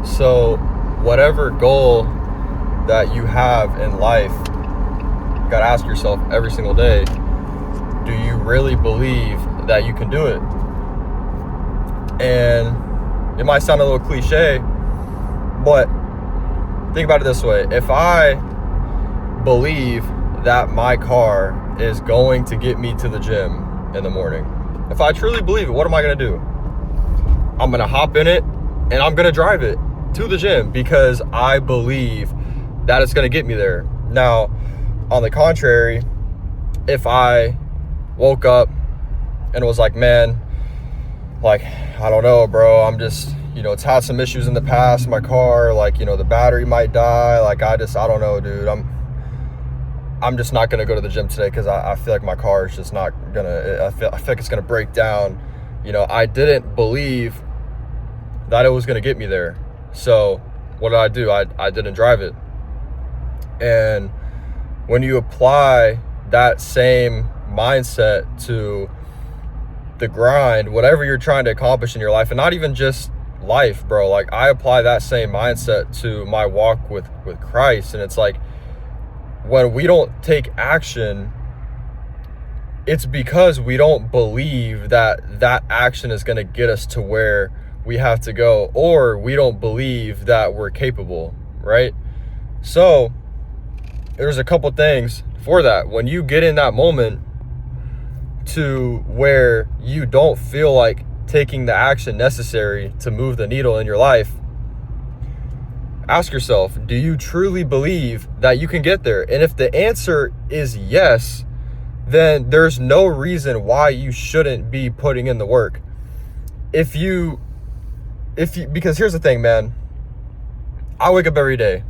So whatever goal that you have in life, you gotta ask yourself every single day, do you really believe that you can do it? And it might sound a little cliche, but think about it this way. If I believe that my car is going to get me to the gym in the morning, if I truly believe it, what am I going to do? I'm going to hop in it and I'm going to drive it to the gym because I believe that it's going to get me there. Now, on the contrary, if I woke up and was like, man, like, I don't know, bro, I'm just, it's had some issues in the past, my car, like, the battery might die, like, I don't know, dude, I'm just not gonna go to the gym today because I feel like my car is just not gonna, I feel like it's gonna break down. I didn't believe that it was gonna get me there. So what did I do? I didn't drive it. And when you apply that same mindset to the grind, whatever you're trying to accomplish in your life, and not even just life, bro, like I apply that same mindset to my walk with Christ. And it's like, when we don't take action, it's because we don't believe that that action is going to get us to where we have to go, or we don't believe that we're capable, right? So there's a couple things for that. When you get in that moment to where you don't feel like taking the action necessary to move the needle in your life, ask yourself, do you truly believe that you can get there? And if the answer is yes, then there's no reason why you shouldn't be putting in the work. Because here's the thing, man, I wake up every day.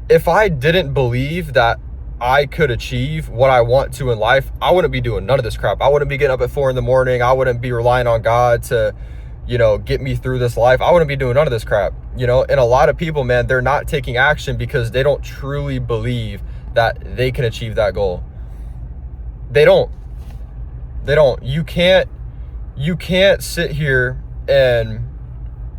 If I didn't believe that I could achieve what I want to in life, I wouldn't be doing none of this crap. I wouldn't be getting up at 4 a.m. I wouldn't be relying on God to, get me through this life. I wouldn't be doing none of this crap, and a lot of people, man, they're not taking action because they don't truly believe that they can achieve that goal. They don't. You can't sit here and,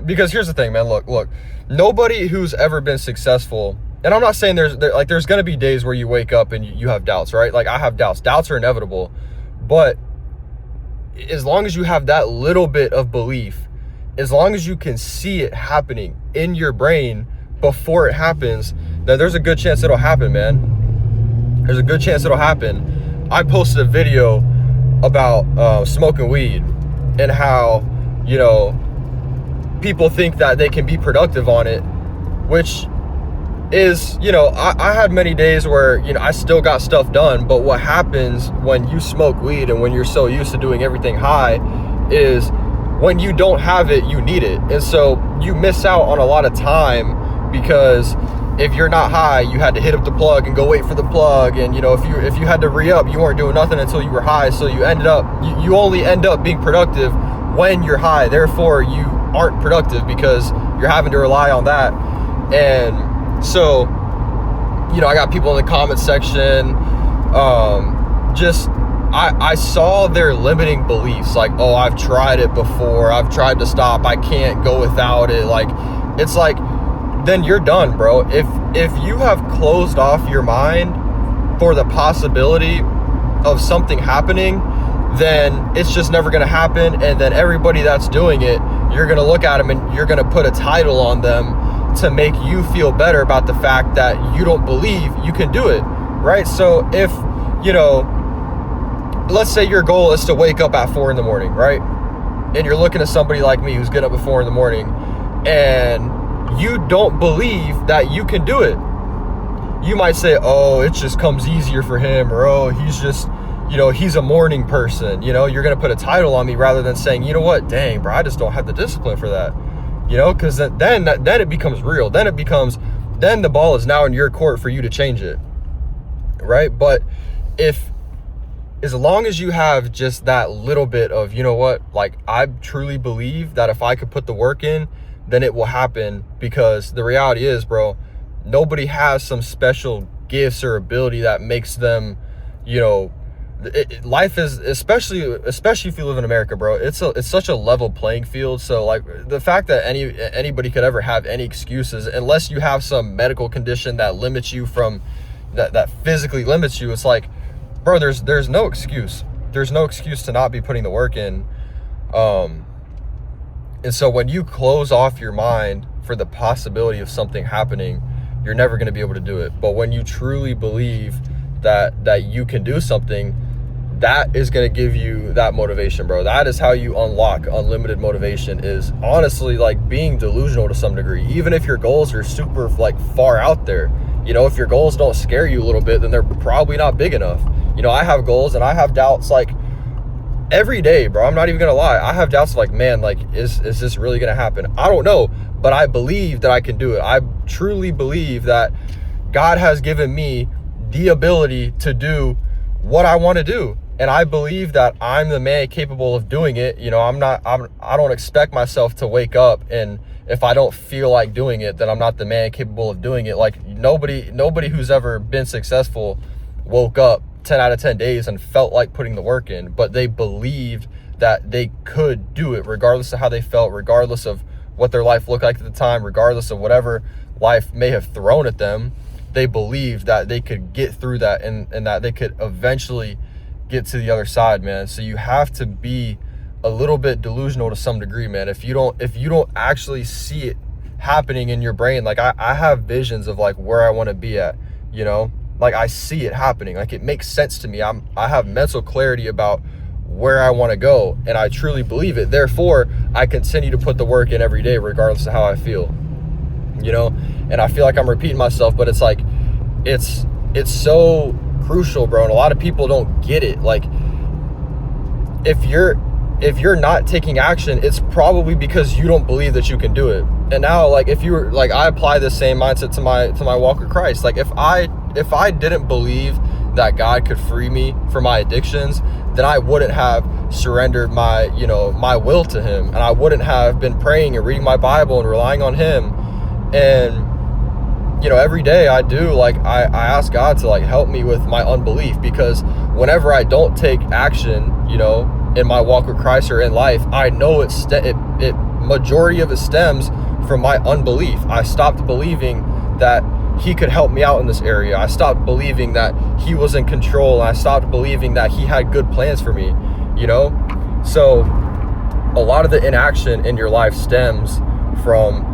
because here's the thing, man, look, nobody who's ever been successful, and I'm not saying there's going to be days where you wake up and you have doubts, right? Like I have doubts. Doubts are inevitable. But as long as you have that little bit of belief, as long as you can see it happening in your brain before it happens, then there's a good chance it'll happen, man. There's a good chance it'll happen. I posted a video about smoking weed and how, people think that they can be productive on it, which is, I had many days where, I still got stuff done, but what happens when you smoke weed and when you're so used to doing everything high is when you don't have it, you need it. And so you miss out on a lot of time because if you're not high, you had to hit up the plug and go wait for the plug. And, if you had to re-up, you weren't doing nothing until you were high. So you only end up being productive when you're high. Therefore, you aren't productive because you're having to rely on that. And so, I got people in the comment section, I saw their limiting beliefs, like, oh, I've tried it before, I've tried to stop, I can't go without it. Like, it's like, then you're done, bro. If you have closed off your mind for the possibility of something happening, then it's just never going to happen. And then everybody that's doing it, you're going to look at them and you're going to put a title on them to make you feel better about the fact that you don't believe you can do it, right? So if, let's say your goal is to wake up at 4 a.m, right? And you're looking at somebody like me who's getting up at 4 a.m, and you don't believe that you can do it. You might say, oh, it just comes easier for him, or oh, he's just, he's a morning person. You're going to put a title on me rather than saying, you know what, dang, bro, I just don't have the discipline for that. Because then it becomes real. Then the ball is now in your court for you to change it, right? But as long as you have just that little bit of, like, I truly believe that if I could put the work in, then it will happen. Because the reality is, bro, nobody has some special gifts or ability that makes them, life is, especially if you live in America, bro, it's such a level playing field. So like the fact that anybody could ever have any excuses, unless you have some medical condition that limits you from that physically limits you, it's like, bro, there's no excuse. There's no excuse to not be putting the work in. And so when you close off your mind for the possibility of something happening, you're never going to be able to do it. But when you truly believe that you can do something, that is going to give you that motivation, bro. That is how you unlock unlimited motivation, is honestly like being delusional to some degree. Even if your goals are super like far out there, you know, if your goals don't scare you a little bit, then they're probably not big enough. You know, I have goals and I have doubts like every day, bro. I'm not even gonna lie. I have doubts like, man, like, is this really gonna happen? I don't know, but I believe that I can do it. I truly believe that God has given me the ability to do what I want to do. And I believe that I'm the man capable of doing it. You know, I don't expect myself to wake up and if I don't feel like doing it, then I'm not the man capable of doing it. Like nobody who's ever been successful woke up 10 out of 10 days and felt like putting the work in, but they believed that they could do it regardless of how they felt, regardless of what their life looked like at the time, regardless of whatever life may have thrown at them. They believed that they could get through that and that they could eventually get to the other side, man. So you have to be a little bit delusional to some degree, man. If you don't actually see it happening in your brain, like I have visions of like where I want to be at, you know, like I see it happening, like it makes sense to me. I have mental clarity about where I want to go, and I truly believe it. Therefore, I continue to put the work in every day, regardless of how I feel, you know. And I feel like I'm repeating myself, but it's like, it's so crucial, bro. And a lot of people don't get it. Like, if you're not taking action, it's probably because you don't believe that you can do it. And now, like, if you were like, I apply the same mindset to my walk with Christ. Like, if I didn't believe that God could free me from my addictions, then I wouldn't have surrendered my will to him, and I wouldn't have been praying and reading my Bible and relying on him. And you know, every day I do, like, I ask God to like help me with my unbelief, because whenever I don't take action, you know, in my walk with Christ or in life, I know it majority of it stems from my unbelief. I stopped believing that he could help me out in this area. I stopped believing that he was in control. I stopped believing that he had good plans for me, you know? So a lot of the inaction in your life stems from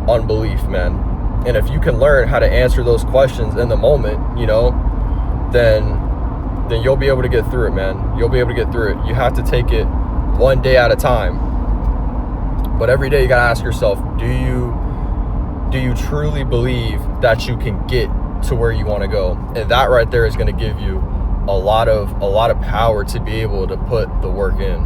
unbelief, man. And if you can learn how to answer those questions in the moment, you know, then you'll be able to get through it, man. You'll be able to get through it. You have to take it one day at a time. But every day you gotta ask yourself, do you truly believe that you can get to where you want to go? And that right there is going to give you a lot of power to be able to put the work in.